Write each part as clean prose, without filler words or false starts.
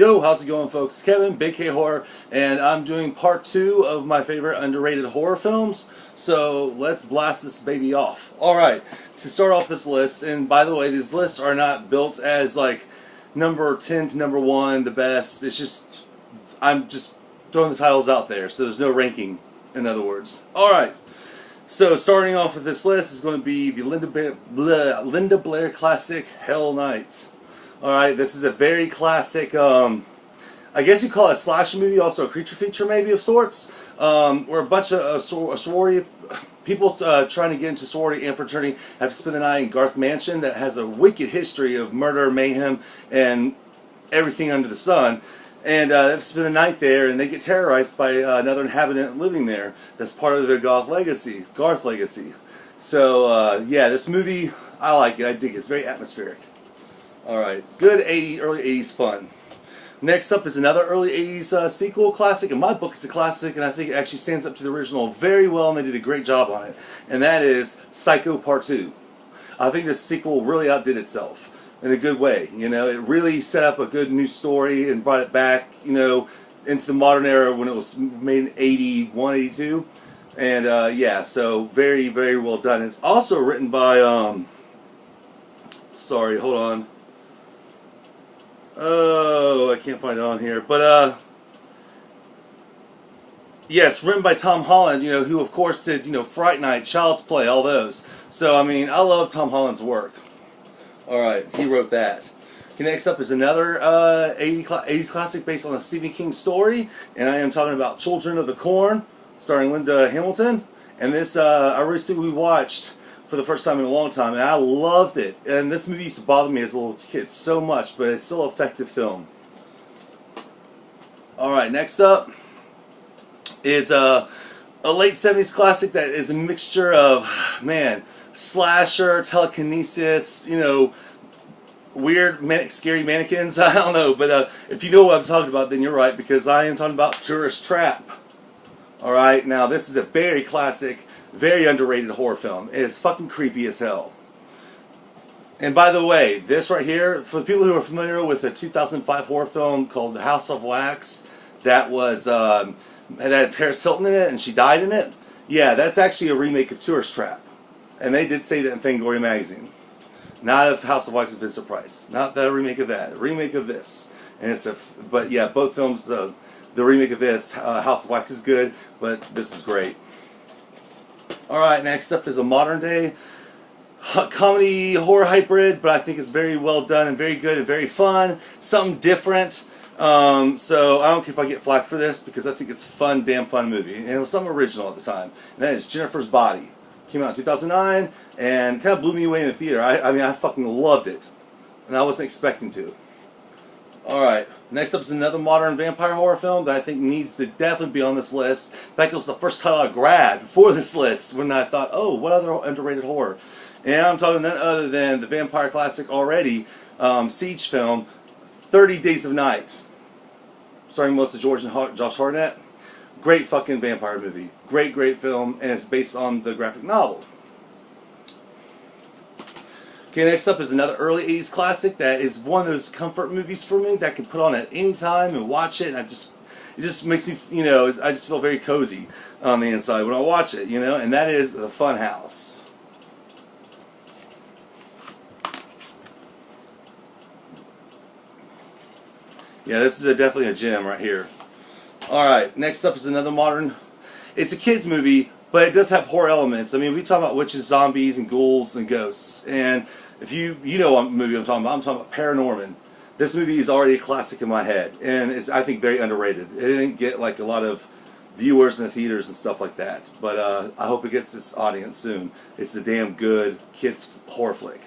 Yo, how's it going, folks? It's Kevin, Big K Horror, and I'm doing part 2 of my favorite underrated horror films. So let's blast this baby off. Alright, to start off this list, and by the way, these lists are not built as like number 10 to number 1, the best. It's just, I'm just throwing the titles out there, so there's no ranking, in other words. Alright, so starting off with this list is going to be the Linda Blair classic, Hell Nights. Alright, this is a very classic, I guess you call it a slasher movie, also a creature feature maybe of sorts, where a bunch of sorority people trying to get into sorority and fraternity have to spend the night in Garth Mansion that has a wicked history of murder, mayhem, and everything under the sun. And they have to spend the night there, and they get terrorized by another inhabitant living there that's part of their Garth legacy. So, yeah, this movie, I like it, I dig it, it's very atmospheric. Alright, good early 80s fun. Next up is another early 80s sequel classic. In my book, it's a classic, and I think it actually stands up to the original very well, and they did a great job on it. And that is Psycho Part 2. I think this sequel really outdid itself in a good way. You know, it really set up a good new story and brought it back, you know, into the modern era when it was made in 81, 82. And, yeah, so very, very well done. It's also written by, sorry, hold on. Oh, I can't find it on here. But, yes, written by Tom Holland, you know, who of course did, you know, Fright Night, Child's Play, all those. So, I mean, I love Tom Holland's work. Alright, he wrote that. Okay, next up is another 80s classic based on a Stephen King story. And I am talking about Children of the Corn, starring Linda Hamilton. And this, I recently watched for the first time in a long time, and I loved it. And this movie used to bother me as a little kid so much, but it's still an effective film. Alright, next up is a late 70s classic that is a mixture of, man, slasher, telekinesis, you know, weird, scary mannequins. I don't know, but if you know what I'm talking about, then you're right, because I am talking about Tourist Trap. Alright, now this is a very classic, very underrated horror film. It is fucking creepy as hell. And by the way, this right here, for the people who are familiar with a 2005 horror film called The House of Wax, that was, it had Paris Hilton in it, and she died in it. Yeah, that's actually a remake of Tourist Trap. And they did say that in Fangoria magazine. Not of House of Wax with Vincent Price. Not the remake of that. A remake of this. And it's but yeah, both films, the remake of this, House of Wax is good, but this is great. Alright, next up is a modern day comedy horror hybrid, but I think it's very well done and very good and very fun. Something different. So I don't care if I get flack for this, because I think it's a fun, damn fun movie. And it was something original at the time. And that is Jennifer's Body. Came out in 2009 and kind of blew me away in the theater. I mean, I fucking loved it. And I wasn't expecting to. Alright, next up is another modern vampire horror film that I think needs to definitely be on this list. In fact, it was the first title I grabbed for this list when I thought, oh, what other underrated horror? And I'm talking none other than the vampire classic already, siege film, 30 Days of Night, starring Melissa George and Josh Hartnett. Great fucking vampire movie. Great, great film, and it's based on the graphic novel. Okay, next up is another early 80s classic that is one of those comfort movies for me that I can put on at any time and watch it, and it just makes me, you know, I just feel very cozy on the inside when I watch it, you know, and that is The Funhouse. Yeah, this is definitely a gem right here. Alright, next up is another modern, it's a kids movie, but it does have horror elements. I mean, we talk about witches, zombies, and ghouls, and ghosts. And if you know what movie I'm talking about Paranorman. This movie is already a classic in my head, and it's, I think, very underrated. It didn't get like a lot of viewers in the theaters and stuff like that, but I hope it gets its audience soon. It's a damn good kids horror flick.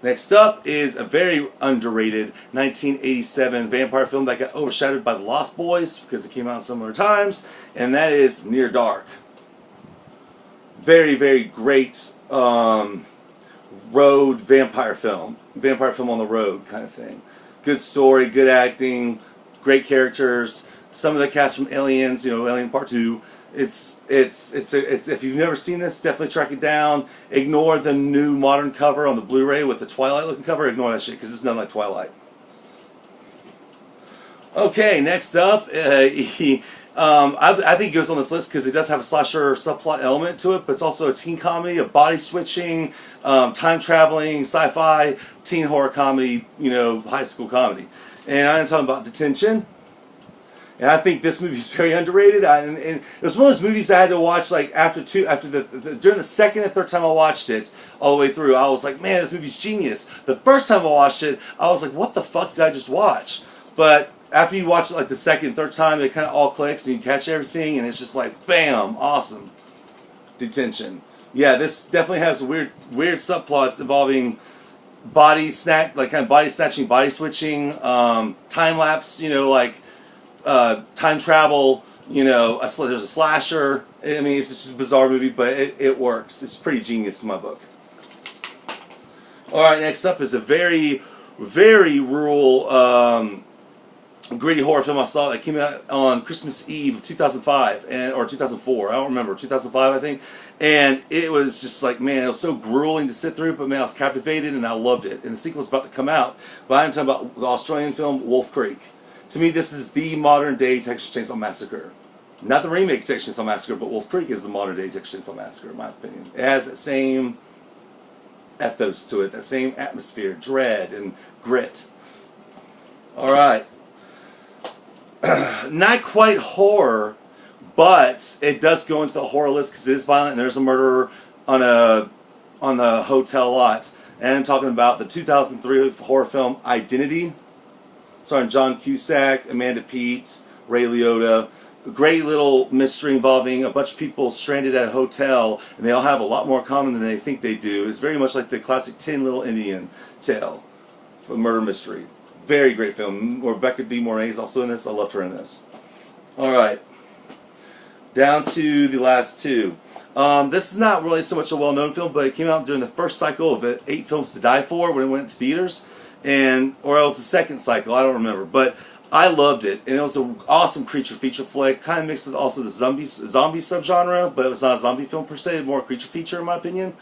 Next up is a very underrated 1987 vampire film that got overshadowed by The Lost Boys because it came out at similar times, and that is Near Dark. Very, very great road vampire film on the road kind of thing. Good story, good acting, great characters. Some of the cast from Aliens, you know, Alien Part 2. It's if you've never seen this, definitely track it down. Ignore the new modern cover on the Blu-ray with the Twilight looking cover. Ignore that shit because it's nothing like Twilight. Okay, next up, I think it goes on this list because it does have a slasher subplot element to it, but it's also a teen comedy, a body switching, time traveling, sci-fi, teen horror comedy, high school comedy. And I'm talking about Detention. And I think this movie is very underrated. And it was one of those movies I had to watch like during the second and third time I watched it all the way through. I was like, man, this movie's genius. The first time I watched it, I was like, what the fuck did I just watch? But after you watch it like the second and third time, it kind of all clicks and you catch everything, and it's just like, bam, awesome. Detention. Yeah, this definitely has weird subplots involving body snatching, body switching, time lapse. Time travel. There's a slasher. I mean, it's just a bizarre movie, but it works. It's pretty genius in my book. All right, next up is a very, very rural. Gritty horror film I saw that came out on Christmas Eve of 2005 or 2004. I don't remember, 2005 I think. And it was just like, man, it was so grueling to sit through, but man, I was captivated and I loved it. And the sequel's about to come out, but I'm talking about the Australian film Wolf Creek. To me, this is the modern day Texas Chainsaw Massacre. Not the remake of Texas Chainsaw Massacre, but Wolf Creek is the modern day Texas Chainsaw Massacre, in my opinion. It has that same ethos to it, that same atmosphere, dread and grit. All right. Not quite horror, but it does go into the horror list because it is violent and there's a murderer on a hotel lot. And I'm talking about the 2003 horror film Identity, starring John Cusack, Amanda Peet, Ray Liotta. A great little mystery involving a bunch of people stranded at a hotel, and they all have a lot more in common than they think they do. It's very much like the classic Tin Little Indian tale for murder mystery. Very great film. Rebecca De Mornay is also in this. I loved her in this. All right. Down to the last two. This is not really so much a well-known film, but it came out during the first cycle of 8 Films to Die For when it went to theaters. Or it was the second cycle. I don't remember. But I loved it. And it was an awesome creature feature flick. Kind of mixed with also the zombie subgenre. But it was not a zombie film per se. More a creature feature in my opinion.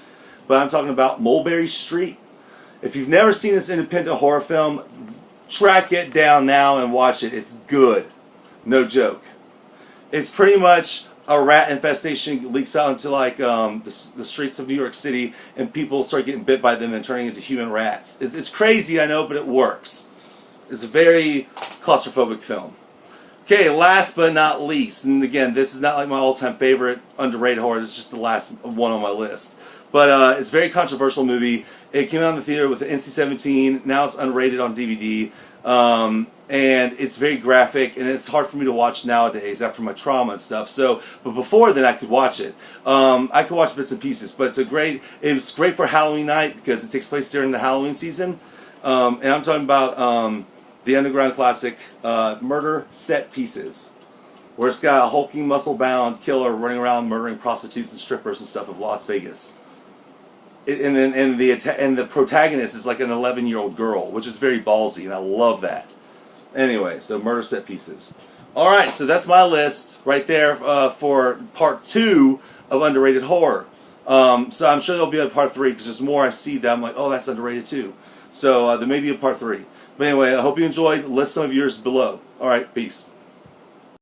But I'm talking about Mulberry Street. If you've never seen this independent horror film, track it down now and watch it. It's good. No joke. It's pretty much a rat infestation leaks out into like the streets of New York City, and people start getting bit by them and turning into human rats. It's crazy, I know, but it works. It's a very claustrophobic film. Okay, last but not least, and again, this is not like my all-time favorite underrated horror. This is just the last one on my list. But it's a very controversial movie. It came out in the theater with an NC-17. Now it's unrated on DVD. And it's very graphic, and it's hard for me to watch nowadays after my trauma and stuff. But before then, I could watch it. I could watch bits and pieces, but it's great for Halloween night because it takes place during the Halloween season. And I'm talking about the underground classic Murder Set Pieces, where it's got a hulking, muscle-bound killer running around murdering prostitutes and strippers and stuff of Las Vegas. And the protagonist is like an 11-year-old girl, which is very ballsy, and I love that. Anyway, so Murder Set Pieces. All right, so that's my list right there for part 2 of underrated horror. So I'm sure there'll be a part 3 because there's more I see that I'm like, oh, that's underrated too. So there may be a part 3. But anyway, I hope you enjoyed. List some of yours below. All right, peace.